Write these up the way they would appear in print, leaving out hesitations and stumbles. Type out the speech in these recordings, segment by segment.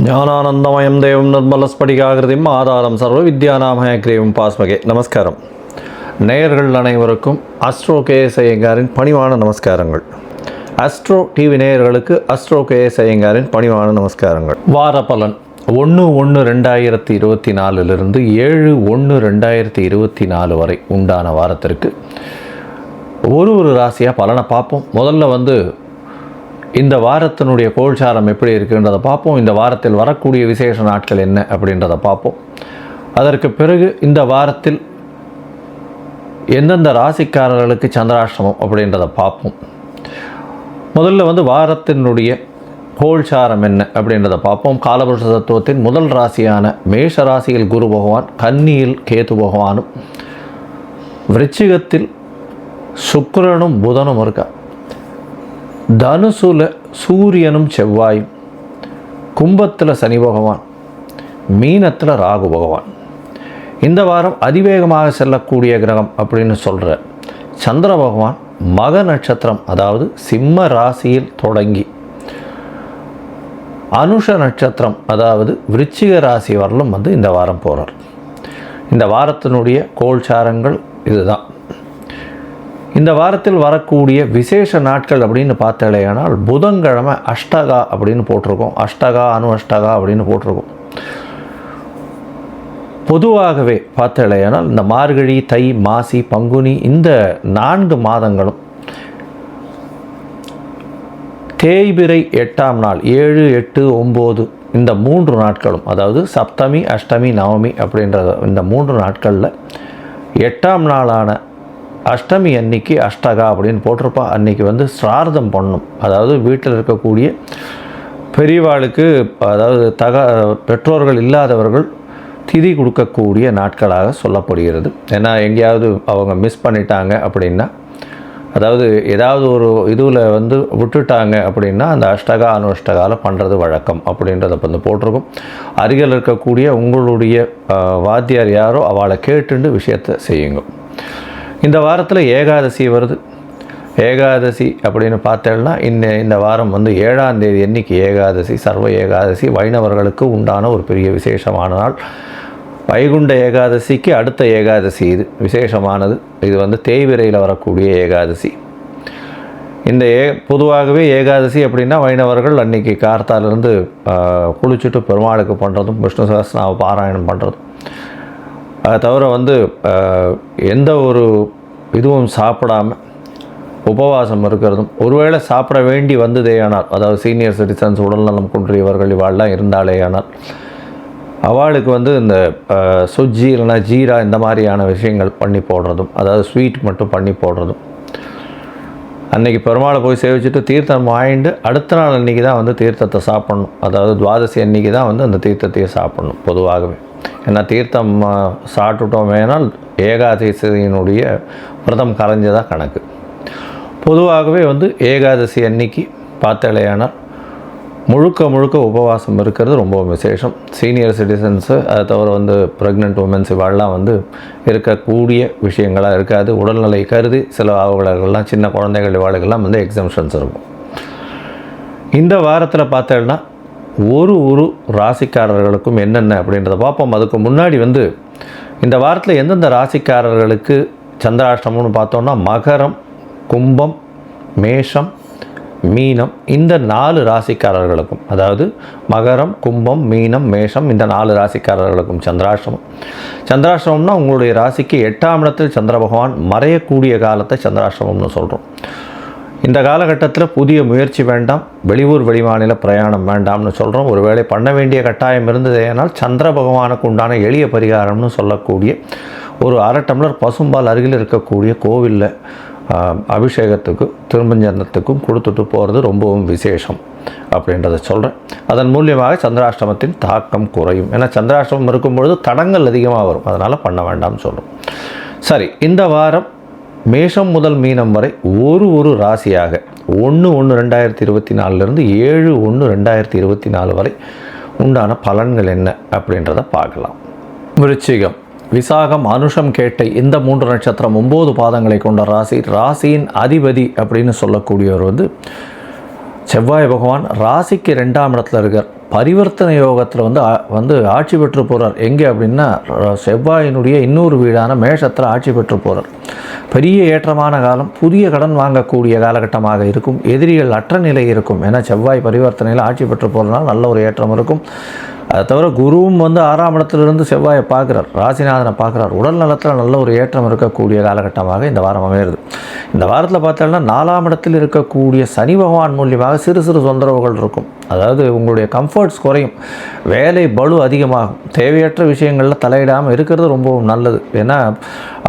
ஞானானந்தமயம் தேவம் நிர்மலஸ்படிகாகிருதிம் ஆதாரம் சர்வ வித்யாநாமயக்ரீவம் பாஸ்மகே. நமஸ்காரம். நேயர்கள் அனைவருக்கும் அஸ்ட்ரோ கேஎஸ் ஐயங்காரின் பணிவான நமஸ்காரங்கள். அஸ்ட்ரோ டிவி நேயர்களுக்கு அஸ்ட்ரோ கேஎஸ் ஐயங்காரின் பணிவான நமஸ்காரங்கள். வார பலன் 1/1/2024 7/1/2024 வரை உண்டான வாரத்திற்கு ஒரு ராசியாக பலனை பார்ப்போம். முதல்ல இந்த வாரத்தினுடைய கோல்சாரம் எப்படி இருக்குன்றதை பார்ப்போம். இந்த வாரத்தில் வரக்கூடிய விசேஷ நாட்கள் என்ன அப்படின்றத பார்ப்போம். அதற்கு பிறகு இந்த வாரத்தில் எந்தெந்த ராசிக்காரர்களுக்கு சந்திராஷ்டமம் அப்படின்றத பார்ப்போம். முதல்ல வாரத்தினுடைய கோல்சாரம் என்ன அப்படின்றத பார்ப்போம். காலபுருஷ தத்துவத்தின் முதல் ராசியான மேஷ ராசியில் குரு பகவான், கன்னியில் கேது பகவானும், விருச்சிகத்தில் சுக்கிரனும் புதனும் இருக்கா, தனுசுல சூரியனும் செவ்வாயும், கும்பத்தில் சனி பகவான், மீனத்தில் ராகு பகவான். இந்த வாரம் அதிவேகமாக செல்லக்கூடிய கிரகம் அப்படின்னு சொல்கிற சந்திர பகவான் மக நட்சத்திரம், அதாவது சிம்ம ராசியில் தொடங்கி அனுஷ நட்சத்திரம், அதாவது விருச்சிக ராசி வரலும் இந்த வாரம் போகிறார். இந்த வாரத்தினுடைய கோல்சாரங்கள் இதுதான். இந்த வாரத்தில் வரக்கூடிய விசேஷ நாட்கள் அப்படின்னு பார்த்தாலேயானால் புதன்கிழமை அஷ்டகா அப்படின்னு போட்டிருக்கோம். அஷ்டகா அணு அஷ்டகா அப்படின்னு போட்டிருக்கோம். பொதுவாகவே பார்த்தாலேயானால் இந்த மார்கழி, தை, மாசி, பங்குனி இந்த 4 மாதங்களும் தேய்பிறை 8ஆம் நாள் 7, 8, 9 இந்த 3 நாட்களும், அதாவது சப்தமி, அஷ்டமி, நவமி அப்படின்ற இந்த 3 நாட்களில் 8ஆம் நாளான அஷ்டமி அன்னைக்கு அஷ்டகா அப்படின்னு போட்டிருப்பா. அன்றைக்கி ஸ்ரார்த்தம் பண்ணணும். அதாவது வீட்டில் இருக்கக்கூடிய பெரியவாளுக்கு, அதாவது பெற்றோர்கள் இல்லாதவர்கள் திதி கொடுக்கக்கூடிய நாட்களாக சொல்லப்படுகிறது. ஏன்னா எங்கேயாவது அவங்க மிஸ் பண்ணிட்டாங்க அப்படின்னா, அதாவது ஏதாவது ஒரு இதுவில் விட்டுட்டாங்க அப்படின்னா அந்த அஷ்டகா அனுஷ்டகாவில் பண்ணுறது வழக்கம் அப்படின்றத போட்டிருக்கும். அருகில் இருக்கக்கூடிய உங்களுடைய வாத்தியார் யாரோ அவளை கேட்டுண்டு விஷயத்தை செய்யுங்க. இந்த வாரத்தில் ஏகாதசி வருது. ஏகாதசி அப்படின்னு பார்த்தேன்னா இந்த வாரம் 7ஆம் தேதி அன்னைக்கு ஏகாதசி, சர்வ ஏகாதசி வைணவர்களுக்கு உண்டான ஒரு பெரிய விசேஷமான நாள். வைகுண்ட ஏகாதசிக்கு அடுத்த ஏகாதசி இது விசேஷமானது. இது தேய்பிரையில் வரக்கூடிய ஏகாதசி. இந்த பொதுவாகவே ஏகாதசி அப்படின்னா வைணவர்கள் அன்றைக்கி கார்த்தாலிருந்து குளிச்சுட்டு பெருமாளுக்கு பண்ணுறதும், விஷ்ணு சஹஸ்ரநாம பாராயணம் பண்ணுறதும், அதை தவிர எந்த ஒரு இதுவும் சாப்பிடாமல் உபவாசம் இருக்கிறதும், ஒருவேளை சாப்பிட வேண்டி வந்ததேயானால், அதாவது சீனியர் சிட்டிசன்ஸ், உடல்நலம் குன்றியவர்கள் இவாள்லாம் இருந்தாலேயானால் அவளுக்கு இந்த சுஜ்ஜி இல்லைனா ஜீரா இந்த மாதிரியான விஷயங்கள் பண்ணி போடுறதும், அதாவது ஸ்வீட் மட்டும் பண்ணி போடுறதும், அன்றைக்கி பெருமாளை போய் சேவிச்சுட்டு தீர்த்தம் வாங்கிட்டு அடுத்த நாள் அன்றைக்கி தான் தீர்த்தத்தை சாப்பிட்ணும். அதாவது துவாதசி அன்றைக்கி தான் அந்த தீர்த்தத்தையே சாப்பிட்ணும் பொதுவாகவே. ஏன்னா தீர்த்தம் சாப்பிட்டுட்டோம் வேணால் ஏகாதசியினுடைய விரதம் கரைஞ்சதாக கணக்கு. பொதுவாகவே ஏகாதசி அன்னைக்கு பார்த்தாலேயானால் முழுக்க உபவாசம் இருக்கிறது ரொம்ப விசேஷம். சீனியர் சிட்டிசன்ஸு, அதை தவிர ப்ரெக்னென்ட் உமன்ஸ் இவாள்லாம் இருக்கக்கூடிய விஷயங்களாக இருக்காது. உடல்நிலை கருதி சில அவர்களெல்லாம் சின்ன குழந்தைகள் இவாளுக்கெல்லாம் எக்ஸம்ஷன்ஸ் இருக்கும். இந்த வாரத்தில் பார்த்தேன்னா ஒரு ராசிக்காரர்களுக்கும் என்னென்ன அப்படின்றத பார்ப்போம். அதுக்கு முன்னாடி இந்த வாரத்தில் எந்தெந்த ராசிக்காரர்களுக்கு சந்திராஷ்டமம்னு பார்த்தோன்னா மகரம், கும்பம், மேஷம், மீனம் இந்த 4 ராசிக்காரர்களுக்கும், அதாவது மகரம், கும்பம், மீனம், மேஷம் இந்த 4 ராசிக்காரர்களுக்கும் சந்திராஷ்டமம். சந்திராஷ்டமம்னா உங்களுடைய ராசிக்கு 8ஆம் இடத்தில் சந்திர பகவான் மறையக்கூடிய காலத்தை சந்திராஷ்டமம்னு சொல்கிறோம். இந்த காலகட்டத்தில் புதிய முயற்சி வேண்டாம், வெளியூர் வெளிமாநில பிரயாணம் வேண்டாம்னு சொல்கிறோம். ஒருவேளை பண்ண வேண்டிய கட்டாயம் இருந்ததேனால் சந்திர பகவானுக்கு உண்டான எளிய பரிகாரம்னு சொல்லக்கூடிய ஒரு 1/2 டம்ளர் பசும்பால் அருகில் இருக்கக்கூடிய கோவிலில் அபிஷேகத்துக்கு திருமஞ்சனத்துக்கும் கொடுத்துட்டு போகிறது ரொம்பவும் விசேஷம் அப்படின்றத சொல்கிறேன். அதன் மூலியமாக சந்திராஷ்டமத்தின் தாக்கம் குறையும். ஏன்னா சந்திராஷ்டமம் இருக்கும்பொழுது தடங்கள் அதிகமாக வரும், அதனால் பண்ண வேண்டாம்னு சொல்கிறோம். சரி, இந்த வாரம் மேஷம் முதல் மீனம் வரை ஒரு ராசியாக 1/1/2024 7/1/2024 வரை உண்டான பலன்கள் என்ன அப்படின்றத பார்க்கலாம். விருச்சிகம், விசாகம், அனுஷம், கேட்டை இந்த 3 நட்சத்திரம் 9 பாதங்களை கொண்ட ராசி. ராசியின் அதிபதி அப்படின்னு சொல்லக்கூடியவர் செவ்வாய் பகவான் ராசிக்கு 2ஆம் இடத்துல இருக்கார். பரிவர்த்தனை யோகத்தில் வந்து ஆட்சி பெற்று போகிறார். எங்கே அப்படின்னா செவ்வாயினுடைய இன்னொரு வீடான மேஷத்தில் ஆட்சி பெற்று போகிறார். பெரிய ஏற்றமான காலம். புதிய கடன் வாங்கக்கூடிய காலகட்டமாக இருக்கும். எதிரிகள் அற்ற நிலை இருக்கும். ஏன்னா செவ்வாய் பரிவர்த்தனையில் ஆட்சி பெற்று போகிறதுனால நல்ல ஒரு ஏற்றம் இருக்கும். அதை தவிர குருவும் வந்து 6ஆம் இடத்திலிருந்து செவ்வாயை பார்க்குறார், ராசிநாதனை பார்க்குறார். உடல் நலத்தில் நல்ல ஒரு ஏற்றம் இருக்கக்கூடிய காலகட்டமாக இந்த வாரம் அமையிறது. இந்த வாரத்தில் பார்த்தோம்னா 4ஆம் இடத்தில் இருக்கக்கூடிய சனி பகவான் மூலியமாக சிறு சிறு தொந்தரவுகள் இருக்கும். அதாவது உங்களுடைய கம்ஃபர்ட்ஸ் குறையும், வேலை பளு அதிகமாகும். தேவையற்ற விஷயங்களில் தலையிடாமல் இருக்கிறது ரொம்பவும் நல்லது. ஏன்னா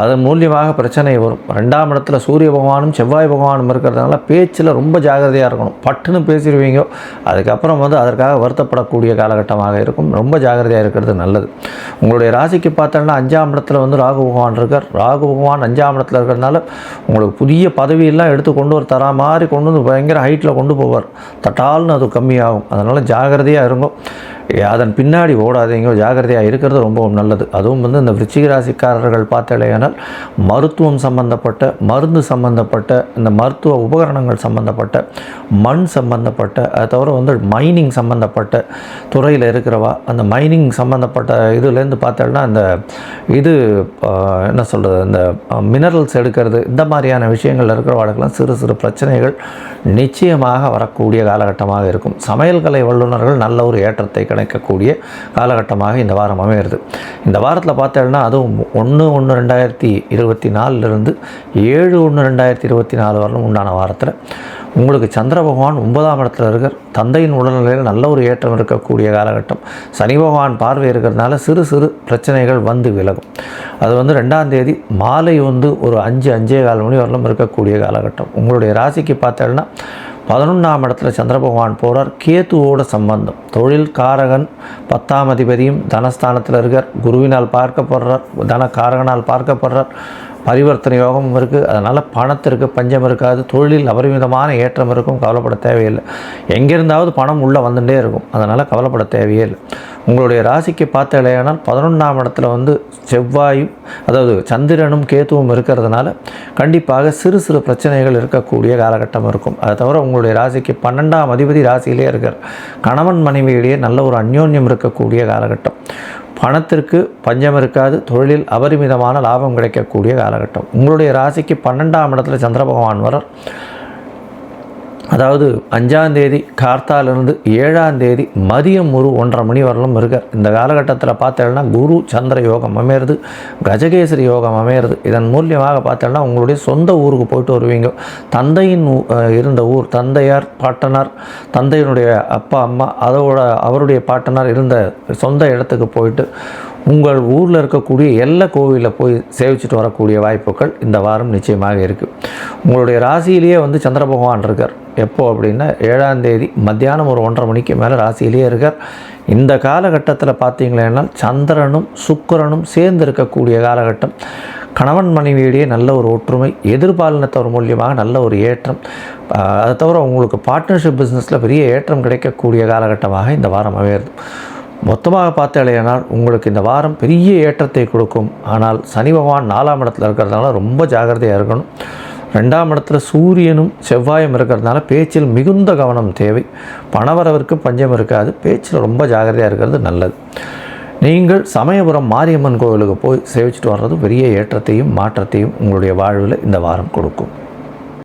அதன் மூலியமாக பிரச்சனை வரும். 2ஆம் இடத்துல சூரிய பகவானும் செவ்வாய் பகவானும் இருக்கிறதுனால பேச்சில் ரொம்ப ஜாகிரதையாக இருக்கணும். பட்டுன்னு பேசிடுவீங்க, அதுக்கப்புறம் வந்து அதற்காக வருத்தப்படக்கூடிய காலகட்டமாக இருக்கும். ரொம்ப ஜாகிரதையாக இருக்கிறது நல்லது. உங்களுடைய ராசிக்கு பார்த்தோம்னா 5ஆம் இடத்துல வந்து ராகு பகவான் இருக்கார். ராகு பகவான் 5ஆம் இடத்துல இருக்கிறதுனால உங்களுக்கு புதிய பதவியெல்லாம் எடுத்து கொண்டு ஒரு தரா மாதிரி கொண்டு வந்து பயங்கர ஹைட்டில் கொண்டு போவார். தட்டால்னு அது கம்மியாகும். அதனால் ஜாகிரதையாக இருங்கோ, அதன் பின்னாடி ஓடாதீங்க, ஜாகிரதையாக இருக்கிறது ரொம்பவும் நல்லது. அதுவும் வந்து இந்த விருச்சிக ராசிக்காரர்கள் பார்த்தாலேயானால் மருத்துவம் சம்பந்தப்பட்ட, மருந்து சம்பந்தப்பட்ட, இந்த மருத்துவ உபகரணங்கள் சம்பந்தப்பட்ட, மண் சம்பந்தப்பட்ட, அதை தவிர வந்து மைனிங் சம்பந்தப்பட்ட துறையில் இருக்கிறவா, அந்த மைனிங் சம்பந்தப்பட்ட இதுலேருந்து பார்த்தோம்னா இந்த இது என்ன சொல்கிறது, இந்த மினரல்ஸ் எடுக்கிறது, இந்த மாதிரியான விஷயங்கள் இருக்கிறவாளுக்கெல்லாம் சிறு சிறு பிரச்சனைகள் நிச்சயமாக வரக்கூடிய காலகட்டமாக இருக்கும். சமையல்கலை வல்லுநர்கள் நல்ல ஒரு ஏற்றத்தை கிடைக்கக்கூடிய காலகட்டமாக இந்த வாரம் அமையிறது. இந்த வாரத்தில் பார்த்தோம்னா அதுவும் 1/1/2024 7/1/2024 வரலும் உண்டான வாரத்தில் உங்களுக்கு சந்திர பகவான் 9ஆம் இடத்துல இருக்கார். தந்தையின் உடல்நிலையில் நல்ல ஒரு ஏற்றம் இருக்கக்கூடிய காலகட்டம். சனி பகவான் பார்வை இருக்கிறதுனால சிறு சிறு பிரச்சனைகள் வந்து விலகும். அது வந்து 2ஆம் தேதி மாலை வந்து ஒரு 5-5:15 மணி வரலும் இருக்கக்கூடிய காலகட்டம். உங்களுடைய ராசிக்கு பார்த்தோம்னா 11ஆம் இடத்துல சந்திர பகவான் போகிறார். கேத்துவோட சம்பந்தம், தொழில் காரகன் 10ஆம் அதிபதியும் தனஸ்தானத்தில் இருக்கார். குருவினால் பார்க்கப்படுறார், தன காரகனால் பார்க்கப்படுறார். பரிவர்த்தனை யோகமும் இருக்குது. அதனால் பணத்திற்கு பஞ்சம் இருக்காது. தொழிலில் அபரிமிதமான ஏற்றம் இருக்கும். கவலைப்பட தேவையில்லை. எங்கிருந்தாவது பணம் உள்ளே வந்துட்டே இருக்கும். அதனால் கவலைப்பட தேவையே இல்லை. உங்களுடைய ராசிக்கு பார்த்த இல்லையானால் 11ஆம் இடத்துல வந்து செவ்வாயும், அதாவது சந்திரனும் கேத்துவும் இருக்கிறதுனால கண்டிப்பாக சிறு சிறு பிரச்சனைகள் இருக்கக்கூடிய காலகட்டம் இருக்கும். அதை தவிர உங்களுடைய ராசிக்கு 12ஆம் அதிபதி ராசியிலே இருக்கார். கணவன் மனைவியிடையே நல்ல ஒரு அந்யோன்யம் இருக்கக்கூடிய காலகட்டம். பணத்திற்கு பஞ்சம் இருக்காது. தொழிலில் அபரிமிதமான லாபம் கிடைக்கக்கூடிய காலகட்டம். உங்களுடைய ராசிக்கு 12ஆம் இடத்துல சந்திர பகவான் வரார். அதாவது 5ஆம் தேதி கார்த்தாலிருந்து 7ஆம் தேதி மதியம் ஒரு 1:30 மணி வரலும் இருக்கார். இந்த காலகட்டத்தில் பார்த்தோம்னா குரு சந்திர யோகம் அமையிறது, கஜகேசரி யோகம் அமையிறது. இதன் மூலியமாக பார்த்தோம்னா உங்களுடைய சொந்த ஊருக்கு போயிட்டு வருவீங்க. தந்தையின் இருந்த ஊர், தந்தையார் பாட்டனார், தந்தையினுடைய அப்பா அம்மா, அவருடைய பாட்டனார் இருந்த சொந்த இடத்துக்கு போயிட்டு உங்கள் ஊரில் இருக்கக்கூடிய எல்லா கோவிலில் போய் சேவிச்சுட்டு வரக்கூடிய வாய்ப்புகள் இந்த வாரம் நிச்சயமாக இருக்குது. உங்களுடைய ராசியிலேயே வந்து சந்திர பகவான் இருக்கார். எப்போ அப்படின்னா 7ஆம் தேதி மத்தியானம் ஒரு 1:30 மணிக்கு மேலே ராசியிலேயே இருக்கார். இந்த காலகட்டத்தில் பார்த்தீங்களேன்னா சந்திரனும் சுக்கிரனும் சேர்ந்து இருக்கக்கூடிய காலகட்டம். கணவன் மனைவியிடையே நல்ல ஒரு ஒற்றுமை, எதிர்பாலினத்தவர் மூலியமாக நல்ல ஒரு ஏற்றம். அதை தவிர உங்களுக்கு பார்ட்னர்ஷிப் பிஸ்னஸில் பெரிய ஏற்றம் கிடைக்கக்கூடிய காலகட்டமாக இந்த வாரம் அமையிறது. மொத்தமாக பார்த்தாலேனால் உங்களுக்கு இந்த வாரம் பெரிய ஏற்றத்தை கொடுக்கும். ஆனால் சனி பகவான் 4ஆம் இடத்துல இருக்கிறதுனால ரொம்ப ஜாகிரதையாக இருக்கணும். 2ஆம் இடத்துல சூரியனும் செவ்வாயும் இருக்கிறதுனால பேச்சில் மிகுந்த கவனம் தேவை. பணவரவிற்கு பஞ்சம் இருக்காது. பேச்சில் ரொம்ப ஜாகிரதையாக இருக்கிறது நல்லது. நீங்கள் சமயபுரம் மாரியம்மன் கோவிலுக்கு போய் சேவிச்சுட்டு வர்றது பெரிய ஏற்றத்தையும் மாற்றத்தையும் உங்களுடைய வாழ்வில் இந்த வாரம் கொடுக்கும்.